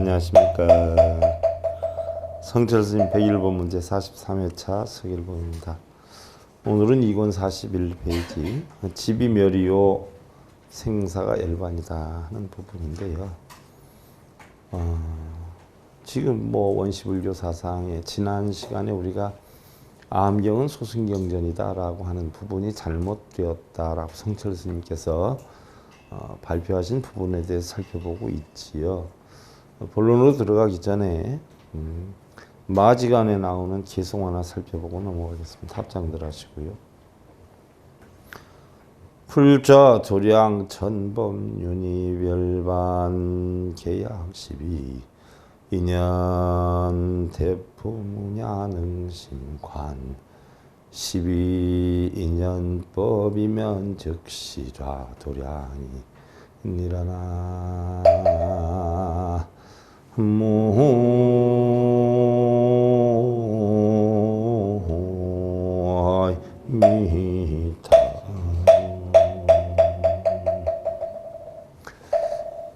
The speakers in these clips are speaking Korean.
안녕하십니까. 성철스님 101번 문제 43회차 서길봉입니다. 오늘은 2권 41페이지 집이 멸이요 생사가 열반이다 하는 부분인데요. 지금 원시불교 사상에 지난 시간에 우리가 암경은 소승경전이다 라고 하는 부분이 잘못되었다라고 성철스님께서 발표하신 부분에 대해서 살펴보고 있지요. 본론으로 들어가기 전에 마지간에 나오는 개송 하나 살펴보고 넘어가겠습니다. 합장들 하시고요. 풀자 조량 전범 윤희별반 계약십이 인연 대포무냐능심관 12인연법이면 즉시라 도량이 니라나 무미타.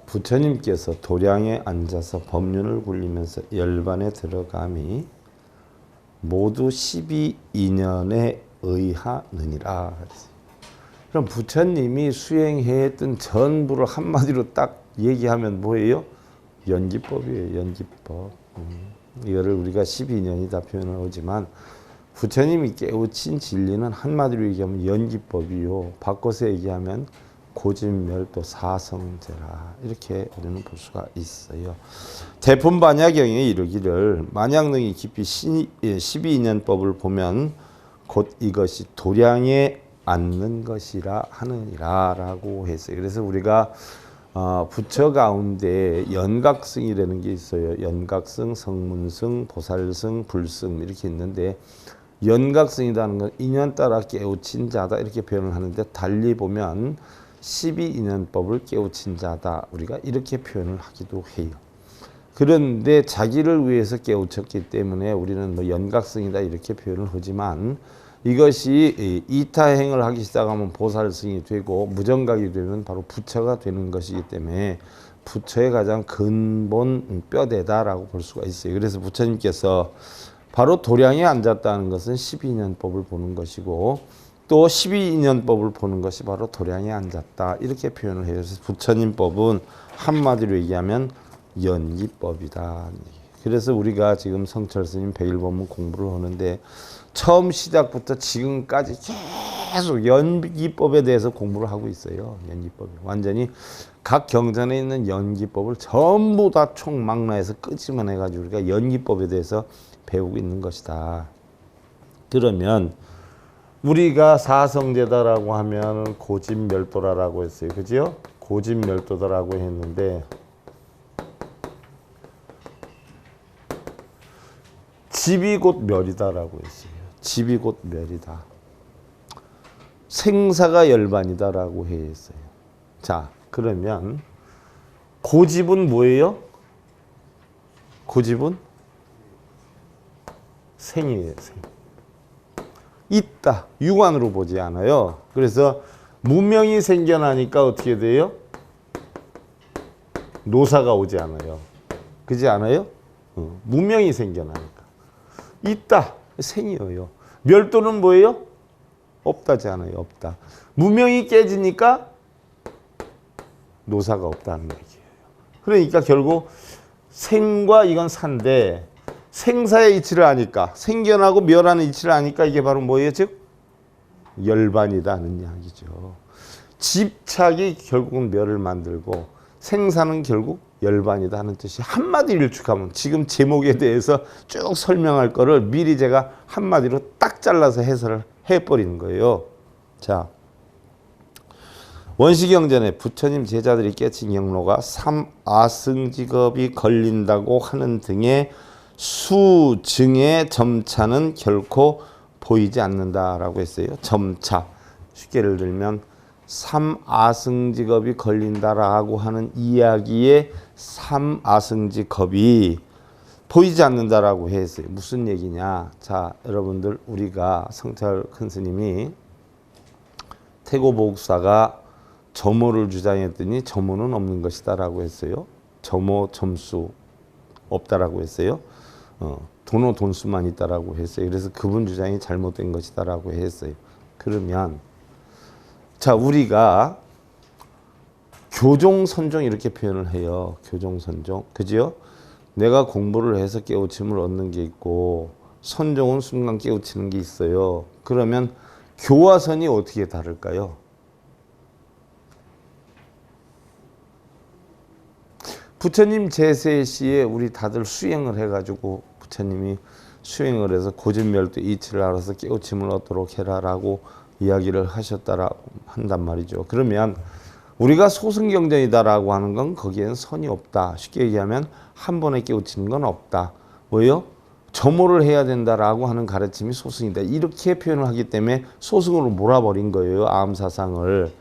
부처님께서 도량에 앉아서 법륜을 굴리면서 열반에 들어감이 모두 12인연에 의하느니라. 그럼 부처님이 수행했던 전부를 한마디로 딱 얘기하면 뭐예요? 연기법이에요. 연기법. 이거를 우리가 12인연이다 표현을 하지만 부처님이 깨우친 진리는 한마디로 얘기하면 연기법이요. 바꿔서 얘기하면 고진멸도 사성제라. 이렇게 우리는 볼 수가 있어요. 대품반야경에 이르기를 만약능이 깊이 12인연법을 보면 곧 이것이 도량에 앉는 것이라 하느니라 라고 했어요. 그래서 우리가 부처 가운데 연각승이라는 게 있어요. 연각승, 성문승, 보살승, 불승 이렇게 있는데 연각승이라는 건 인연 따라 깨우친 자다 이렇게 표현을 하는데 달리 보면 12인연법을 깨우친 자다 우리가 이렇게 표현을 하기도 해요. 그런데 자기를 위해서 깨우쳤기 때문에 우리는 연각승이다 이렇게 표현을 하지만 이것이 이타행을 하기 시작하면 보살승이 되고 무정각이 되면 바로 부처가 되는 것이기 때문에 부처의 가장 근본 뼈대다라고 볼 수가 있어요. 그래서 부처님께서 바로 도량에 앉았다는 것은 12인연법을 보는 것이고 또 12인연법을 보는 것이 바로 도량에 앉았다 이렇게 표현을 해요. 그래서 부처님법은 한마디로 얘기하면 연기법이다. 그래서 우리가 지금 성철스님 101법문 공부를 하는데 처음 시작부터 지금까지 계속 연기법에 대해서 공부를 하고 있어요. 연기법이 완전히 각 경전에 있는 연기법을 전부 다 총망라해서 끄집어내가지고 우리가 연기법에 대해서 배우고 있는 것이다. 그러면 우리가 사성제다라고 하면 고진멸도라고 했어요. 그죠? 고진멸도다라고 했는데 집이 곧 멸이다라고 했어요. 집이 곧 멸이다. 생사가 열반이다라고 했어요. 자, 그러면 고집은 뭐예요? 고집은 생이에요. 생. 있다. 육안으로 보지 않아요. 그래서 무명이 생겨나니까 어떻게 돼요? 노사가 오지 않아요. 그렇지 않아요? 무명이 생겨나니까. 있다. 생이에요. 멸도는 뭐예요? 없다지 않아요. 없다. 무명이 깨지니까 노사가 없다는 얘기예요. 그러니까 결국 생과 이건 산데 생사의 이치를 아니까 생겨나고 멸하는 이치를 아니까 이게 바로 뭐예요? 즉 열반이다는 이야기죠. 집착이 결국은 멸을 만들고 생사는 결국 열반이다 하는 뜻이 한마디로 일축하면 지금 제목에 대해서 쭉 설명할 거를 미리 제가 한마디로 딱 잘라서 해설을 해버리는 거예요. 자, 원시경전에 부처님 제자들이 깨친 경로가 삼아승직업이 걸린다고 하는 등의 수증의 점차는 결코 보이지 않는다라고 했어요. 점차. 쉽게 예를 들면 삼아승직업이 걸린다라고 하는 이야기의 삼아승직업이 보이지 않는다라고 했어요. 무슨 얘기냐? 자, 여러분들 우리가 성찰 큰 스님이 태고보국사가 점호를 주장했더니 점호는 없는 것이다 라고 했어요. 점호, 점수 없다라고 했어요. 돈은 돈수만 있다라고 했어요. 그래서 그분 주장이 잘못된 것이다라고 했어요. 그러면 자, 우리가 교종선종 이렇게 표현을 해요. 교종선종. 그죠? 내가 공부를 해서 깨우침을 얻는 게 있고 선종은 순간 깨우치는 게 있어요. 그러면 교화선이 어떻게 다를까요? 부처님 제세 시에 우리 다들 수행을 해가지고 부처님이 수행을 해서 고진멸도 이치를 알아서 깨우침을 얻도록 해라라고 이야기를 하셨다라고 한단 말이죠. 그러면 우리가 소승경전이다라고 하는 건 거기에는 선이 없다. 쉽게 얘기하면 한 번에 깨우치는 건 없다. 뭐예요? 점호를 해야 된다라고 하는 가르침이 소승이다. 이렇게 표현을 하기 때문에 소승으로 몰아버린 거예요. 아함사상을.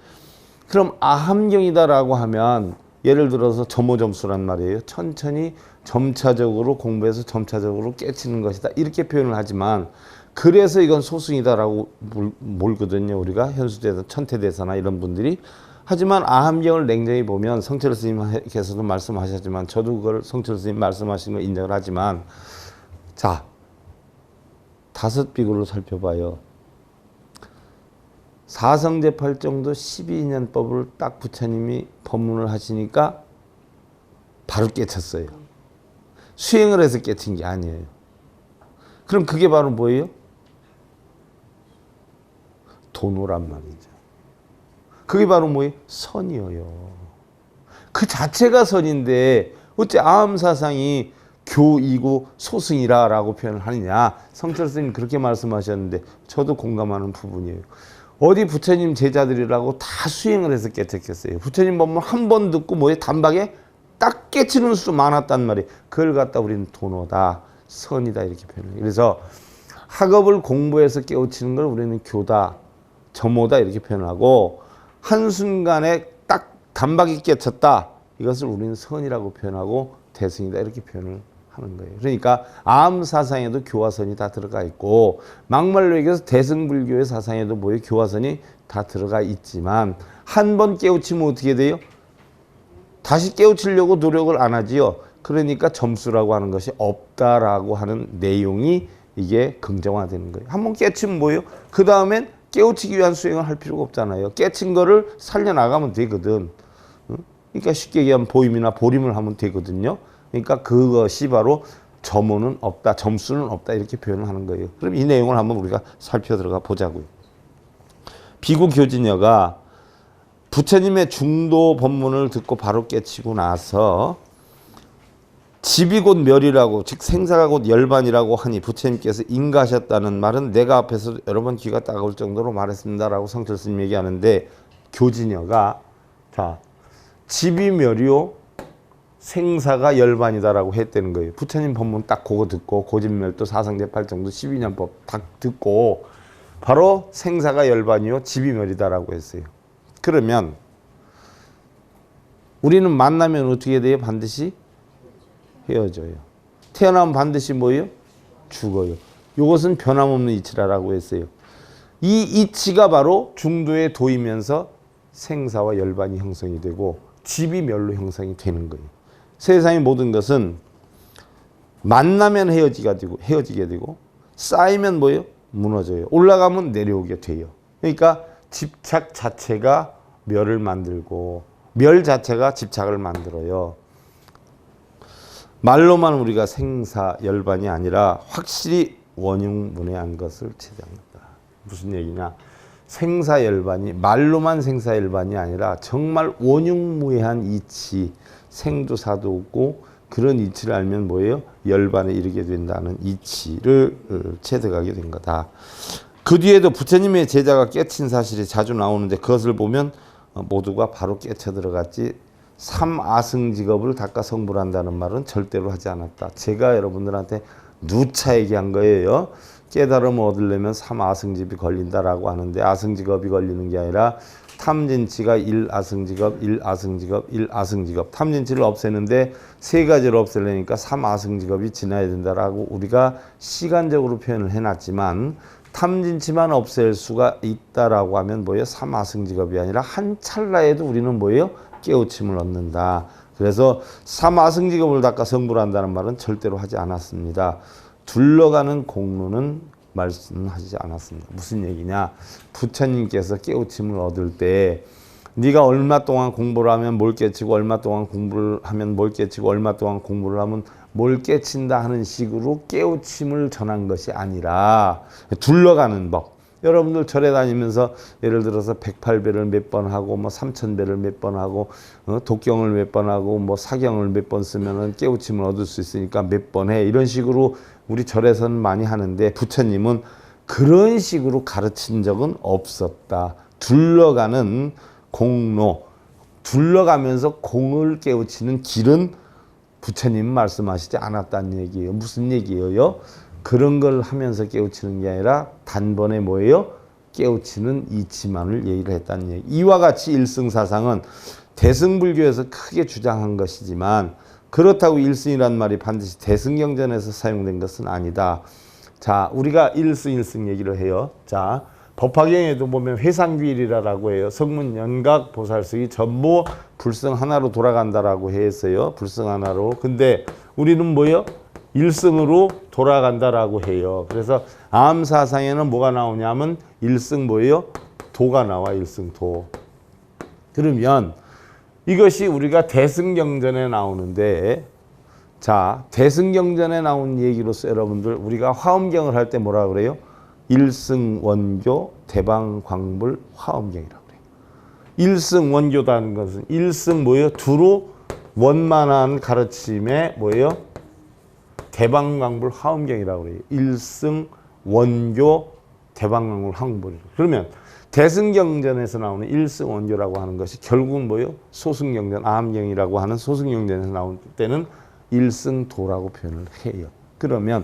그럼 아함경이다라고 하면 예를 들어서 점호점수란 말이에요. 천천히 점차적으로 공부해서 점차적으로 깨치는 것이다. 이렇게 표현을 하지만 그래서 이건 소승이다라고 몰거든요. 우리가 현수대사, 천태대사나 이런 분들이. 하지만 아함경을 냉정히 보면 성철 스님께서도 말씀하셨지만 저도 그걸 성철 스님 말씀하신 걸 인정을 하지만 자, 5비구를 살펴봐요. 사성제팔정도 12년법을 딱 부처님이 법문을 하시니까 바로 깨쳤어요. 수행을 해서 깨친 게 아니에요. 그럼 그게 바로 뭐예요? 도노란 말이죠. 그게 바로 뭐예요? 선이에요. 그 자체가 선인데 어째 아함사상이 교이고 소승이라고 표현을 하느냐. 성철 스님 그렇게 말씀하셨는데 저도 공감하는 부분이에요. 어디 부처님 제자들이라고 다 수행을 해서 깨쳤겠어요. 부처님 법문 한 번 듣고 뭐에 단박에 딱 깨치는 수 많았단 말이에요. 그걸 갖다 우리는 도노다, 선이다 이렇게 표현해요. 그래서 학업을 공부해서 깨우치는 걸 우리는 교다, 점호다 이렇게 표현하고 한순간에 딱 단박에 깨쳤다. 이것을 우리는 선이라고 표현하고 대승이다 이렇게 표현을 하는 거예요. 그러니까 아함사상에도 교화선이 다 들어가 있고 막말로 얘기해서 대승불교의 사상에도 뭐예요? 교화선이 다 들어가 있지만 한 번 깨우치면 어떻게 돼요? 다시 깨우치려고 노력을 안 하지요. 그러니까 점수라고 하는 것이 없다라고 하는 내용이 이게 긍정화되는 거예요. 한 번 깨치면 뭐예요? 그 다음엔 깨우치기 위한 수행을 할 필요가 없잖아요. 깨친 거를 살려나가면 되거든. 그러니까 쉽게 얘기하면 보임이나 보림을 하면 되거든요. 그러니까 그것이 바로 점호는 없다, 점수는 없다 이렇게 표현을 하는 거예요. 그럼 이 내용을 한번 우리가 살펴 들어가 보자고요. 비구 교진여가 부처님의 중도 법문을 듣고 바로 깨치고 나서 집이 곧 멸이라고 즉 생사가 곧 열반이라고 하니 부처님께서 인가하셨다는 말은 내가 앞에서 여러 번 귀가 따가울 정도로 말했습니다라고 성철 스님 얘기하는데 교진여가 자 집이 멸이요 생사가 열반이다라고 했다는 거예요. 부처님 법문 딱 그거 듣고 고진멸도 사성제팔정도 12년법 딱 듣고 바로 생사가 열반이요 집이 멸이다라고 했어요. 그러면 우리는 만나면 어떻게 돼요? 반드시 헤어져요. 태어나면 반드시 뭐예요? 죽어요. 이것은 변함없는 이치라고 했어요. 이 이치가 바로 중도에 도이면서 생사와 열반이 형성이 되고 집이 멸로 형성이 되는 거예요. 세상의 모든 것은 만나면 헤어지게 되고 쌓이면 뭐예요? 무너져요. 올라가면 내려오게 돼요. 그러니까 집착 자체가 멸을 만들고 멸 자체가 집착을 만들어요. 말로만 우리가 생사 열반이 아니라 확실히 원흉문외한 것을 체제합니다. 무슨 얘기냐? 생사열반이 말로만 생사열반이 아니라 정말 원흉무해한 이치, 생도 사도 없고 그런 이치를 알면 뭐예요? 열반에 이르게 된다는 이치를 체득하게 된 거다. 그 뒤에도 부처님의 제자가 깨친 사실이 자주 나오는데 그것을 보면 모두가 바로 깨쳐 들어갔지 삼아승직업을 닦아 성불한다는 말은 절대로 하지 않았다. 제가 여러분들한테 누차 얘기한 거예요. 깨달음을 얻으려면 삼아승직이 걸린다라고 하는데 아승직업이 걸리는 게 아니라 탐진치가 1아승직업, 1아승직업, 1아승직업. 탐진치를 없애는데 세 가지를 없애려니까 3아승직업이 지나야 된다라고 우리가 시간적으로 표현을 해놨지만 탐진치만 없앨 수가 있다라고 하면 뭐예요? 3아승직업이 아니라 한 찰나에도 우리는 뭐예요? 깨우침을 얻는다. 그래서 사마승직업을 닦아 성불 한다는 말은 절대로 하지 않았습니다. 둘러가는 공로는 말씀하지 않았습니다. 무슨 얘기냐? 부처님께서 깨우침을 얻을 때 네가 얼마 동안 공부를 하면 뭘 깨치고 얼마 동안 공부를 하면 뭘 깨치고 얼마 동안 공부를 하면 뭘 깨친다 하는 식으로 깨우침을 전한 것이 아니라 둘러가는 법. 여러분들 절에 다니면서 예를 들어서 108배를 몇 번 하고 뭐 3000배를 몇 번 하고 독경을 몇 번 하고 뭐 사경을 몇 번 쓰면은 깨우침을 얻을 수 있으니까 몇 번 해. 이런 식으로 우리 절에서는 많이 하는데 부처님은 그런 식으로 가르친 적은 없었다. 둘러가는 공로, 둘러가면서 공을 깨우치는 길은 부처님 말씀하시지 않았다는 얘기예요. 무슨 얘기예요? 그런 걸 하면서 깨우치는 게 아니라 단번에 뭐예요? 깨우치는 이치만을 얘기를 했다는 얘기. 이와 같이 일승사상은 대승불교에서 크게 주장한 것이지만 그렇다고 일승이란 말이 반드시 대승경전에서 사용된 것은 아니다. 자, 우리가 일승 얘기를 해요. 자, 법화경에도 보면 회상규일이라고 해요. 성문 연각 보살석이 전부 불성 하나로 돌아간다라고 했어요. 불성 하나로. 근데 우리는 뭐요? 일승으로 돌아간다라고 해요. 그래서 암사상에는 뭐가 나오냐면 일승 뭐예요? 도가 나와. 일승도. 그러면 이것이 우리가 대승경전에 나오는데, 자, 대승경전에 나온 얘기로서 여러분들 우리가 화엄경을 할 때 뭐라 그래요? 일승원교 대방광불 화엄경이라고 그래요. 일승원교다는 것은 일승 뭐예요? 두루 원만한 가르침에 뭐예요? 대방광불 화엄경이라고 그래요. 일승원교 대방광불 화엄경이라고. 그러면 대승경전에서 나오는 일승원교라고 하는 것이 결국은 뭐예요? 소승경전, 아함경이라고 하는 소승경전에서 나올 때는 일승도라고 표현을 해요. 그러면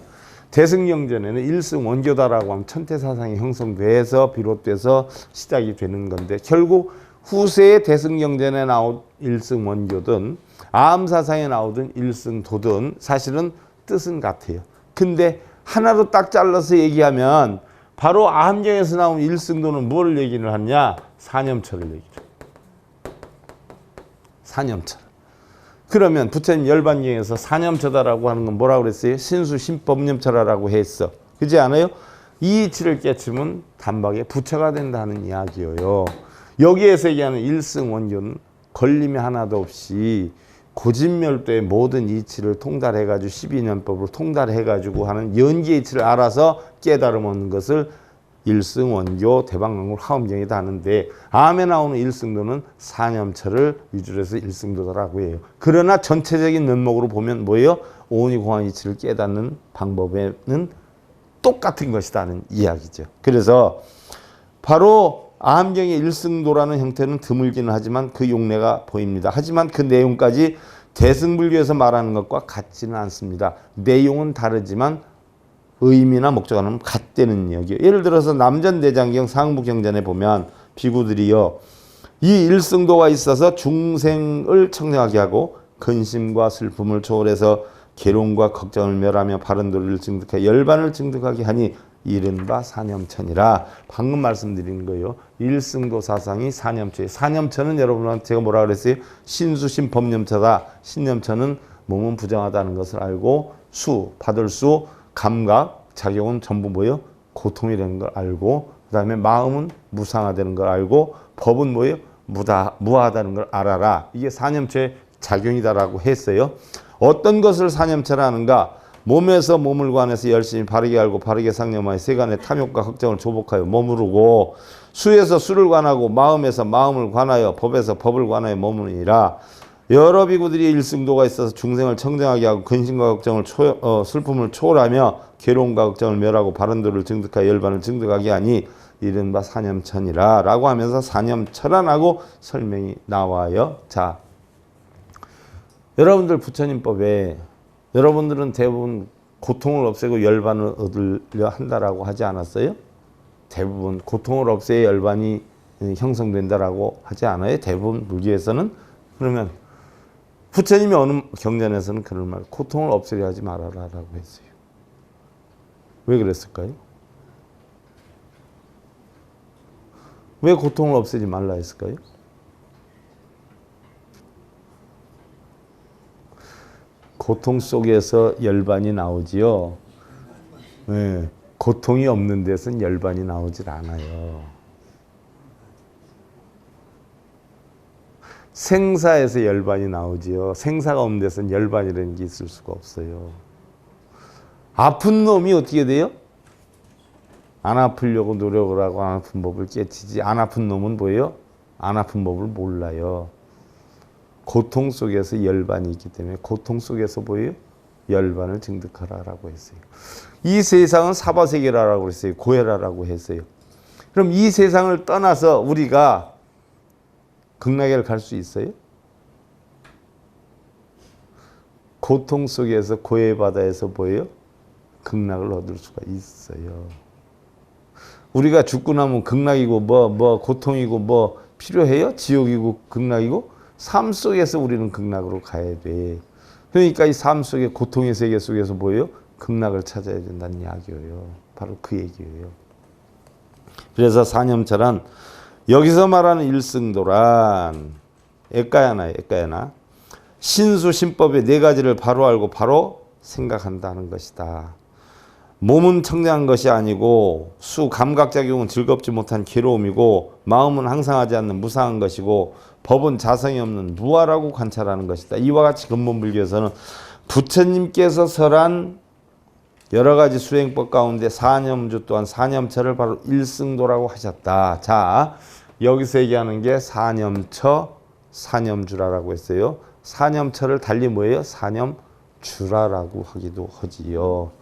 대승경전에는 일승원교다라고 하면 천태사상이 형성돼서 비롯돼서 시작이 되는 건데 결국 후세의 대승경전에 나온 일승원교든 아함사상에 나오든 일승도든 사실은 뜻은 같아요. 근데 하나로 딱 잘라서 얘기하면 바로 아함경에서 나온 일승도는 뭘 얘기를 하냐? 사념처를 얘기를 해요. 사념처. 그러면 부처님 열반경에서 사념처다라고 하는 건 뭐라고 그랬어요? 신수 신법념처라고 했어. 그렇지 않아요? 이 이치를 깨치면 단박에 부처가 된다는 이야기예요. 여기에서 얘기하는 일승원교는 걸림이 하나도 없이 고진멸도의 모든 이치를 통달해가지고 12년법으로 통달해가지고 하는 연기 이치를 알아서 깨달음 얻는 것을 일승원교 대방광불 화엄경이다 하는데 암에 나오는 일승도는 사념처를 위주로 해서 일승도라고 해요. 그러나 전체적인 면목으로 보면 뭐예요? 오니공한 이치를 깨닫는 방법에는 똑같은 것이라는 이야기죠. 그래서 바로 아함경의 일승도라는 형태는 드물기는 하지만 그 용례가 보입니다. 하지만 그 내용까지 대승불교에서 말하는 것과 같지는 않습니다. 내용은 다르지만 의미나 목적어는 같다는 이야기예요. 예를 들어서 남전대장경 상부경전에 보면 비구들이요. 이 일승도가 있어서 중생을 청량하게 하고 근심과 슬픔을 초월해서 괴로움과 걱정을 멸하며 바른 도리를 증득해 열반을 증득하게 하니 이른바 사념천이라. 방금 말씀드린 거예요. 일승도 사상이 사념천이에요. 사념천은 여러분한테 제가 뭐라 그랬어요? 신수신 법념처다. 신념천은 몸은 부정하다는 것을 알고 수, 받을 수, 감각, 작용은 전부 뭐예요? 고통이라는 걸 알고 그 다음에 마음은 무상하다는 걸 알고 법은 뭐예요? 무하다는 걸 알아라. 이게 사념체의 작용이다라고 했어요. 어떤 것을 사념체라 하는가? 몸에서 몸을 관해서 열심히 바르게 알고 바르게 상념하여 세간의 탐욕과 걱정을 조복하여 머무르고 수에서 수를 관하고 마음에서 마음을 관하여 법에서 법을 관하여 머무르니라. 여러 비구들이 일승도가 있어서 중생을 청정하게 하고 근심과 걱정을 슬픔을 초월하며 괴로움과 걱정을 멸하고 바른 도를 증득하여 열반을 증득하게 하니 이른바 사념천이라 라고 하면서 사념철안하고 설명이 나와요. 자, 여러분들 부처님법에 여러분들은 대부분 고통을 없애고 열반을 얻으려 한다라고 하지 않았어요? 대부분 고통을 없애야 열반이 형성된다라고 하지 않아요? 대부분 불교에서는. 그러면 부처님이 어느 경전에서는 그런 말, 고통을 없애려 하지 말아라라고 했어요. 왜 그랬을까요? 왜 고통을 없애지 말라 했을까요? 고통 속에서 열반이 나오지요. 네. 고통이 없는 데서는 열반이 나오질 않아요. 생사에서 열반이 나오지요. 생사가 없는 데서는 열반이라는 게 있을 수가 없어요. 아픈 놈이 어떻게 돼요? 안 아프려고 노력을 하고 안 아픈 법을 깨치지. 안 아픈 놈은 뭐예요? 안 아픈 법을 몰라요. 고통 속에서 열반이 있기 때문에 고통 속에서 뭐예요? 열반을 증득하라라고 했어요. 이 세상은 사바세계라고 했어요. 고해라라고 했어요. 그럼 이 세상을 떠나서 우리가 극락에 갈 수 있어요? 고통 속에서 고해 바다에서 뭐예요? 극락을 얻을 수가 있어요. 우리가 죽고 나면 극락이고 고통이고 뭐 필요해요? 지옥이고 극락이고 삶 속에서 우리는 극락으로 가야 돼. 그러니까 이 삶 속에 고통의 세계 속에서 뭐예요? 극락을 찾아야 된다는 이야기예요. 바로 그 얘기예요. 그래서 사념철은 여기서 말하는 일승도란 에까야나 신수 신법의 네 가지를 바로 알고 바로 생각한다는 것이다. 몸은 청량한 것이 아니고 수 감각작용은 즐겁지 못한 괴로움이고 마음은 항상하지 않는 무상한 것이고 법은 자성이 없는 무아라고 관찰하는 것이다. 이와 같이 근본불교에서는 부처님께서 설한 여러 가지 수행법 가운데 사념주 또한 사념처를 바로 일승도라고 하셨다. 자, 여기서 얘기하는 게 사념처, 사념주라라고 했어요. 사념처를 달리 뭐예요? 사념주라라고 하기도 하지요.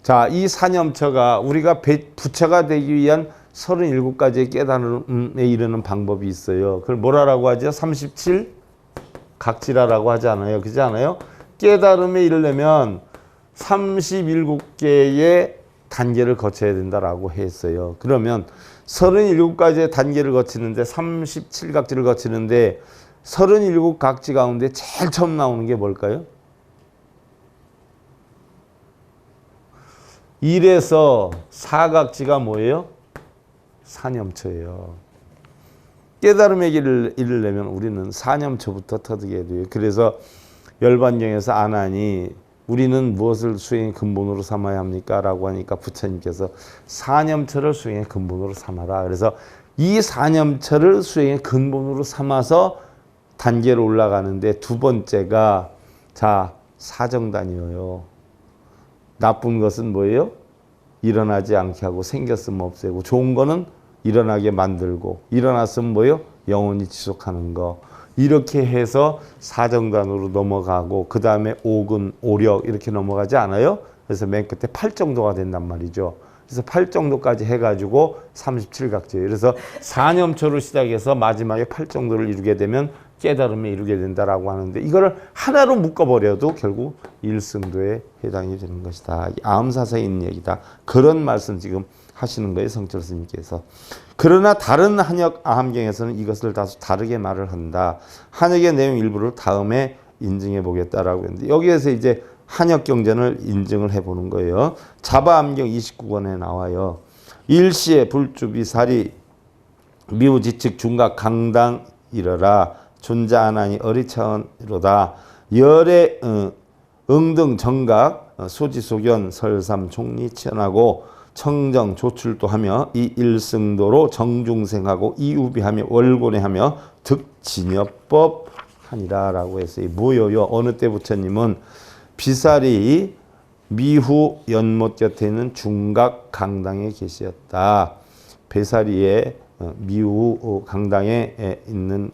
자, 이 사념처가 우리가 부처가 되기 위한 37가지의 깨달음에 이르는 방법이 있어요. 그걸 뭐라고 하죠? 37각지라라고 하지 않아요? 그렇지 않아요? 깨달음에 이르려면 37개의 단계를 거쳐야 된다라고 했어요. 그러면 37가지의 단계를 거치는데 37각지를 거치는데 37각지 가운데 제일 처음 나오는 게 뭘까요? 1에서 4각지가 뭐예요? 사념처예요. 깨달음의 길을 이르려면 우리는 사념처부터 터득해야 돼요. 그래서 열반경에서 아나니 우리는 무엇을 수행의 근본으로 삼아야 합니까? 라고 하니까 부처님께서 사념처를 수행의 근본으로 삼아라. 그래서 이 사념처를 수행의 근본으로 삼아서 단계로 올라가는데 두 번째가 자 사정단이에요. 나쁜 것은 뭐예요? 일어나지 않게 하고 생겼으면 없애고 좋은 거는 일어나게 만들고 일어났으면 뭐예요? 영원히 지속하는 거. 이렇게 해서 사정단으로 넘어가고 그 다음에 오근, 오력 이렇게 넘어가지 않아요? 그래서 맨 끝에 8정도가 된단 말이죠. 그래서 8정도까지 해가지고 37각지예요. 그래서 사념처로 시작해서 마지막에 8정도를 이루게 되면 깨달음에 이루게 된다라고 하는데 이거를 하나로 묶어버려도 결국 일승도에 해당이 되는 것이다. 아음사사에 있는 얘기다. 그런 말씀 지금 하시는 거예요. 성철 스님께서. 그러나 다른 한역 아함경에서는 이것을 다소 다르게 말을 한다. 한역의 내용 일부를 다음에 인증해 보겠다라고 했는데 여기에서 이제 한역 경전을 인증을 해보는 거예요. 자바암경 29권에 나와요. 일시에 불주비사리 미우지측 중각 강당 이르라 존자하나니 어리차언이로다. 열의 응등 정각 소지소견 설삼 총리 치연하고 청정 조출도 하며 이 일승도로 정중생하고 이우비하며 월곤해하며 득진여법 하니라라고 했어요. 뭐예요? 어느 때 부처님은 비사리 미후 연못 곁에 있는 중각 강당에 계셨다. 배사리의 미후 강당에 있는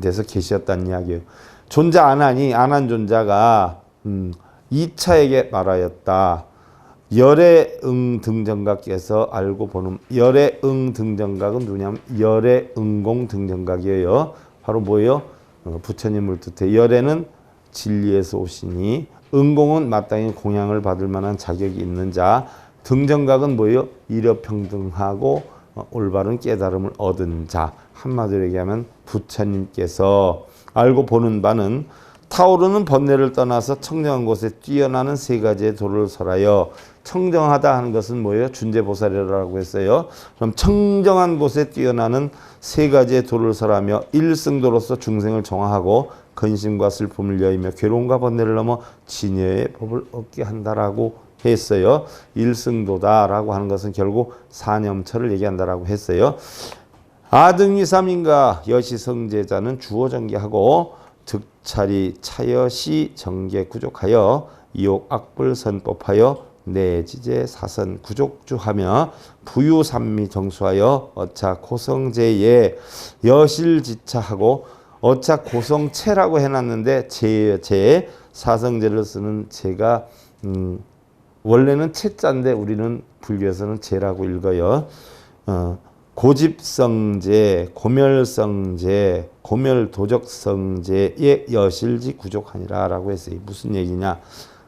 데서 계셨다는 이야기예요. 존자 아나니 아난 존자가 이차에게 말하였다. 열의 등정각께서 알고 보는 열의 등정각은 누구냐면 열의 응공 등정각이에요. 바로 뭐예요? 부처님을 뜻해. 열에는 진리에서 오시니 응공은 마땅히 공양을 받을 만한 자격이 있는 자. 등정각은 뭐예요? 이력평등하고 올바른 깨달음을 얻은 자. 한마디로 얘기하면 부처님께서 알고 보는 바는 타오르는 번뇌를 떠나서 청정한 곳에 뛰어나는 세 가지의 도를 설하여. 청정하다 하는 것은 뭐예요? 준재보살이라고 했어요. 그럼 청정한 곳에 뛰어나는 세 가지의 도를 설하며 일승도로서 중생을 정화하고 근심과 슬픔을 여의며 괴로움과 번뇌를 넘어 진여의 법을 얻게 한다라고 했어요. 일승도다라고 하는 것은 결국 사념처를 얘기한다라고 했어요. 아등위삼인가 여시성제자는 주어정기하고 득차리 차여시 정계 구족하여 이옥 악불 선법하여 내지제 사선 구족주하며 부유삼미 정수하여 어차 고성제에 여실지차하고 어차 고성체라고 해놨는데 제 사성제를 쓰는 제가 원래는 채자인데 우리는 불교에서는 제라고 읽어요. 고집성제, 고멸성제, 고멸도적성제의 여실지 구족하니라 라고 했어요. 무슨 얘기냐?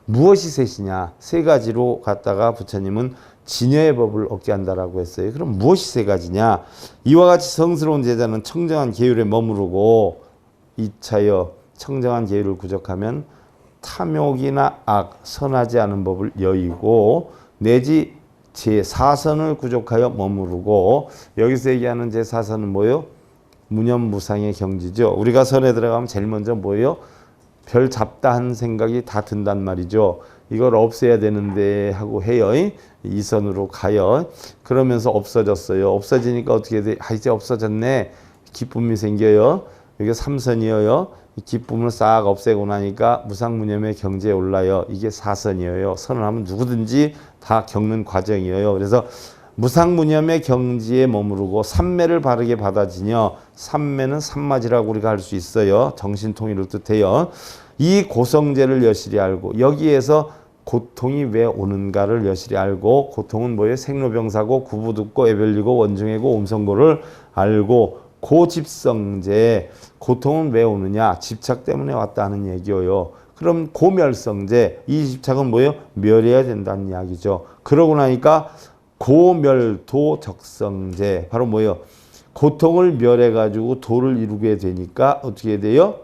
무엇이 셋이냐? 세 가지로 갔다가 부처님은 진여의 법을 얻게 한다라고 했어요. 그럼 무엇이 세 가지냐? 이와 같이 성스러운 제자는 청정한 계율에 머무르고 이차여 청정한 계율을 구족하면 탐욕이나 악, 선하지 않은 법을 여의고 내지 제4선을 구족하여 머무르고 여기서 얘기하는 제4선은 뭐예요? 무념무상의 경지죠. 우리가 선에 들어가면 제일 먼저 뭐예요? 별 잡다 한 생각이 다 든단 말이죠. 이걸 없애야 되는데 하고 해요. 이 선으로 가요. 그러면서 없어졌어요. 없어지니까 어떻게 돼? 이제 없어졌네. 기쁨이 생겨요. 이게 삼선이에요. 기쁨을 싹 없애고 나니까 무상무념의 경지에 올라요. 이게 사선이에요. 선을 하면 누구든지 다 겪는 과정이에요. 그래서 무상무념의 경지에 머무르고 삼매를 바르게 받아지며 삼매는 삼마지라고 우리가 할 수 있어요. 정신통일을 뜻해요. 이 고성제를 여실히 알고 여기에서 고통이 왜 오는가를 여실히 알고 고통은 뭐예요? 생로병사고 구부듣고 애별리고 원중애고 옴성고를 알고 고집성제 고통은 왜 오느냐? 집착 때문에 왔다 하는 얘기예요. 그럼 고멸성제 이 집착은 뭐예요? 멸해야 된다는 이야기죠. 그러고 나니까 고멸도적성제 바로 뭐예요? 고통을 멸해가지고 도를 이루게 되니까 어떻게 돼요?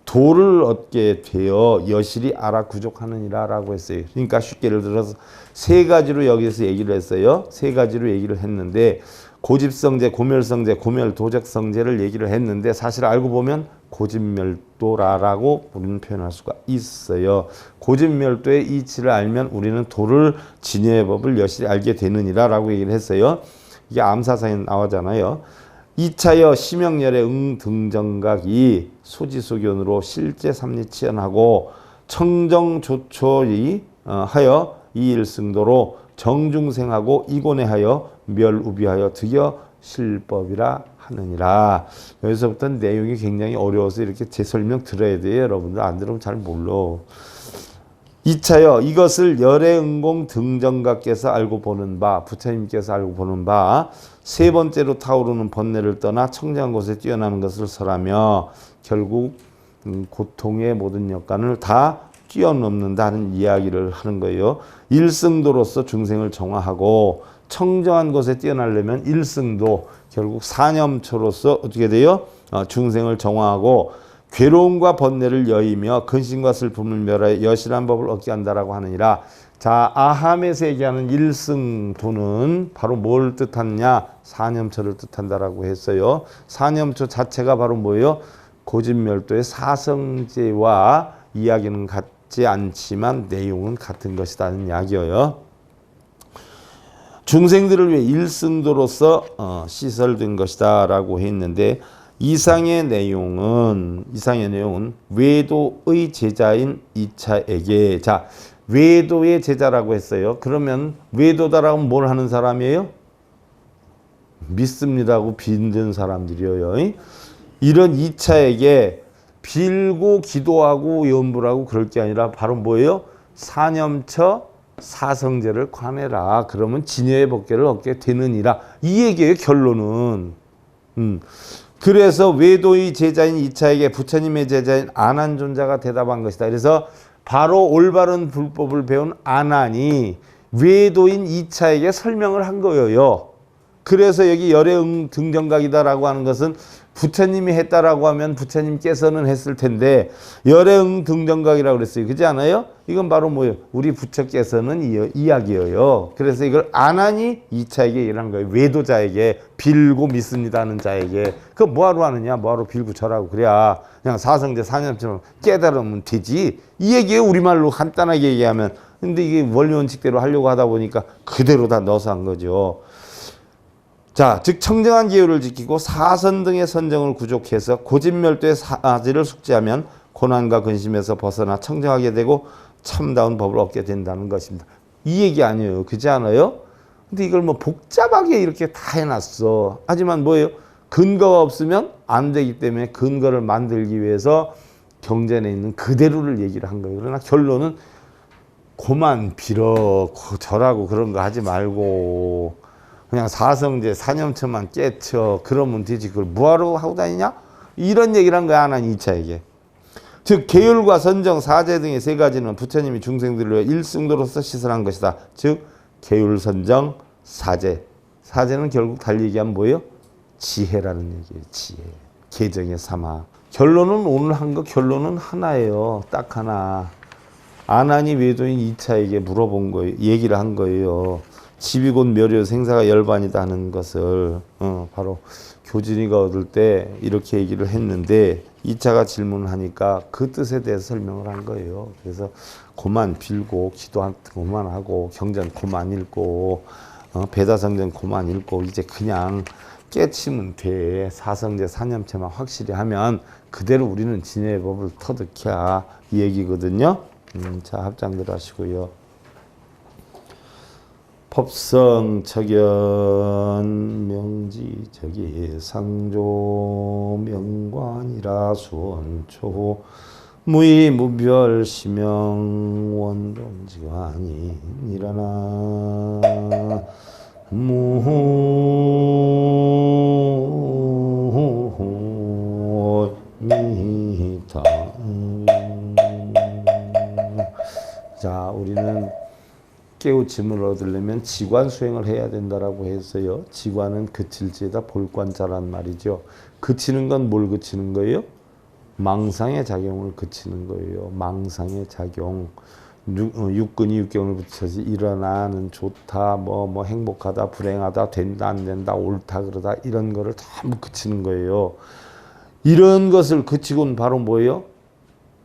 도를 얻게 되어 여실히 알아 구족하느니라 라고 했어요. 그러니까 쉽게 예를 들어서 세 가지로 여기서 얘기를 했어요. 세 가지로 얘기를 했는데 고집성제, 고멸성제, 고멸도적성제를 얘기를 했는데 사실 알고 보면 고집멸도라고 우리는 표현할 수가 있어요. 고집멸도의 이치를 알면 우리는 도를 진여의 법을 여실히 알게 되느니라 라고 얘기를 했어요. 이게 암사상에 나오잖아요. 이차여 심영열의 응등정각이 소지소견으로 실제 삼리치연하고 청정조초이 하여 이일승도로 정중생하고 이곤해하여 멸우비하여 득여 실법이라 하느니라. 여기서부터 내용이 굉장히 어려워서 이렇게 제 설명 들어야 돼요. 여러분들 안 들으면 잘 몰라. 이차여 이것을 열애응공 등정각께서 알고 보는 바 부처님께서 알고 보는 바 세 번째로 타오르는 번뇌를 떠나 청정한 곳에 뛰어나는 것을 설하며 결국 고통의 모든 역간을 다 뛰어넘는다는 이야기를 하는 거예요. 일승도로서 중생을 정화하고 청정한 곳에 뛰어나려면 일승도 결국 사념초로서 어떻게 돼요? 중생을 정화하고 괴로움과 번뇌를 여의며 근심과 슬픔을 멸하여 여실한 법을 얻게 한다라고 하느니라. 자, 아함에서 얘기하는 일승도는 바로 뭘 뜻하느냐? 사념초를 뜻한다라고 했어요. 사념초 자체가 바로 뭐예요? 고집멸도의 사성제와 이야기는 같지 않지만 내용은 같은 것이라는 이야기예요. 중생들을 위해 일승도로서 시설된 것이다 라고 했는데 이상의 내용은 외도의 제자인 이차에게 자 외도의 제자라고 했어요. 그러면 외도다라고 뭘 하는 사람이에요? 믿습니다고 빈든 사람들이에요. 이런 이차에게 빌고 기도하고 염불하고 그럴 게 아니라 바로 뭐예요? 사념처 사성제를 관해라. 그러면 진여의 법계를 얻게 되느니라. 이 얘기예요. 결론은. 그래서 외도의 제자인 이차에게 부처님의 제자인 아난존자가 대답한 것이다. 그래서 바로 올바른 불법을 배운 아난이 외도인 이차에게 설명을 한 거예요. 그래서 여기 열애응 등정각이다라고 하는 것은 부처님이 했다라고 하면 부처님께서는 했을 텐데 열애응 등정각이라고 그랬어요. 그렇지 않아요? 이건 바로 뭐예요? 우리 부처께서는 이야기예요. 그래서 이걸 안 하니 이차에게 일한 거예요. 외도자에게 빌고 믿습니다 하는 자에게. 그거 뭐하러 하느냐? 뭐하러 빌고 절하고 그래야 그냥 사성제 사념처럼 깨달으면 되지. 이 얘기예요. 우리말로 간단하게 얘기하면. 근데 이게 원리 원칙대로 하려고 하다 보니까 그대로 다 넣어서 한 거죠. 자, 즉 청정한 계율을 지키고 사선 등의 선정을 구족해서 고진멸도의 사지를 숙지하면 고난과 근심에서 벗어나 청정하게 되고 참다운 법을 얻게 된다는 것입니다. 이 얘기 아니에요. 그렇지 않아요? 근데 이걸 뭐 복잡하게 이렇게 다 해놨어. 하지만 뭐예요? 근거가 없으면 안 되기 때문에 근거를 만들기 위해서 경전에 있는 그대로를 얘기를 한 거예요. 그러나 결론은 고만 빌어 절하고 그런 거 하지 말고 그냥 사성제 사념처만 깨쳐 그러면 되지 그걸 뭐하러 하고 다니냐? 이런 얘기를 한 거야 하나님 이차에게. 즉 계율과 선정, 사제 등의 세 가지는 부처님이 중생들을 위해 일승도로서 시설한 것이다. 즉 계율, 선정, 사제. 사제는 결국 달리 얘기하면 뭐예요? 지혜라는 얘기예요. 지혜. 계정의 삼아. 결론은 오늘 한 거 결론은 하나예요. 딱 하나. 아나니 외도인 이차에게 물어본 거예요. 얘기를 한 거예요. 집이 곧 멸이요 생사가 열반이다 하는 것을 바로 교진이가 얻을 때 이렇게 얘기를 했는데 이차가 질문을 하니까 그 뜻에 대해서 설명을 한 거예요. 그래서 고만 빌고 기도 고만 하고 경전 고만 읽고 배다성전 고만 읽고 이제 그냥 깨치면 돼. 사성제 사념체만 확실히 하면 그대로 우리는 진여의 법을 터득해야 이 얘기거든요. 자 합장들 하시고요. 법성 척연 명지적이 상조 명관이라 수원초 무의 무별 시명 원동지관이 일어나 무미타. 자 우리는 깨우침을 얻으려면 지관 수행을 해야 된다라고 했어요. 지관은 그칠지에다 볼관자란 말이죠. 그치는 건 뭘 그치는 거예요? 망상의 작용을 그치는 거예요. 망상의 작용. 육근이 육경을 붙여서 일어나는 좋다, 뭐 행복하다, 불행하다, 된다, 안 된다, 옳다, 그러다 이런 거를 전부 그치는 거예요. 이런 것을 그치고는 바로 뭐예요?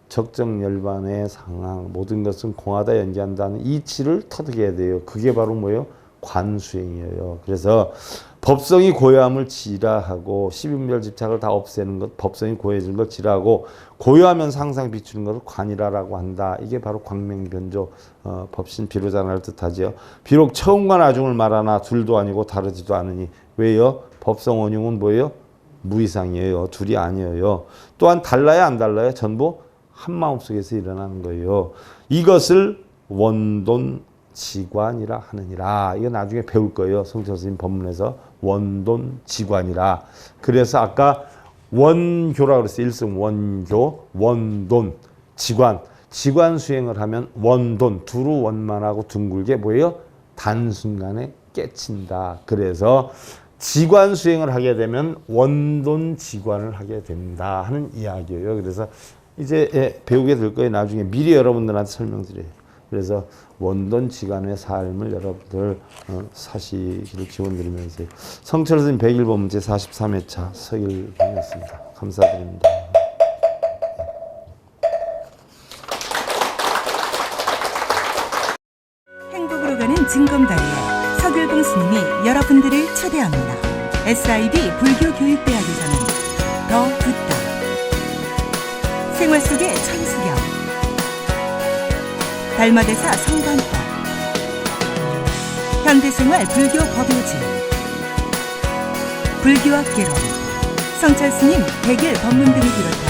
적정열반의 상황, 모든 것은 공하다 연기한다는 이치를 터득해야 돼요. 그게 바로 뭐예요? 관수행이에요. 그래서 법성이 고요함을 지라하고 12분별 집착을 다 없애는 것, 법성이 고요해지는 걸 지라하고 고요하면 상상 비추는 것을 관이라라고 한다. 이게 바로 광명변조 법신 비로자나를 뜻하죠. 비록 처음과 나중을 말하나 둘도 아니고 다르지도 않으니. 왜요? 법성 원흉은 뭐예요? 무이상이에요. 둘이 아니에요. 또한 달라야 안 달라요? 전부 한 마음속에서 일어나는 거예요. 이것을 원돈지관이라 하느니라. 이거 나중에 배울 거예요. 성철 스님 법문에서 원돈지관이라. 그래서 아까 원교라 그랬어요. 일승 원교, 원돈, 지관. 지관 수행을 하면 원돈, 두루 원만하고 둥글게 뭐예요? 단순간에 깨친다. 그래서 지관 수행을 하게 되면 원돈지관을 하게 된다 하는 이야기예요. 그래서 이제 배우게 될 거예요. 나중에 미리 여러분들한테 설명드려요. 그래서 원돈지간의 삶을 여러분들 사시기를 기원드리면서 성철 스님 101번 제43회차 서일봉이었습니다. 감사드립니다. 행복으로 가는 징검다리에 서길봉 스님이 여러분들을 초대합니다. SIB 불교교육대학에서는 더 듣다, 생활 속의 천수경, 달마대사 성관법, 현대생활 불교 법요지, 불교학 개론, 성철스님 100일 법문 등을 비롯한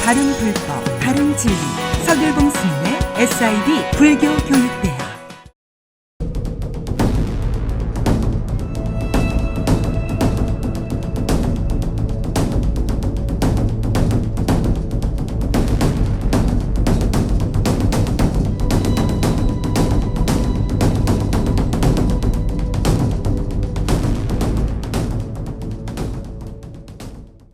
다른 불법, 다른 진리, 서길봉 스님의 SIB 불교교육대학.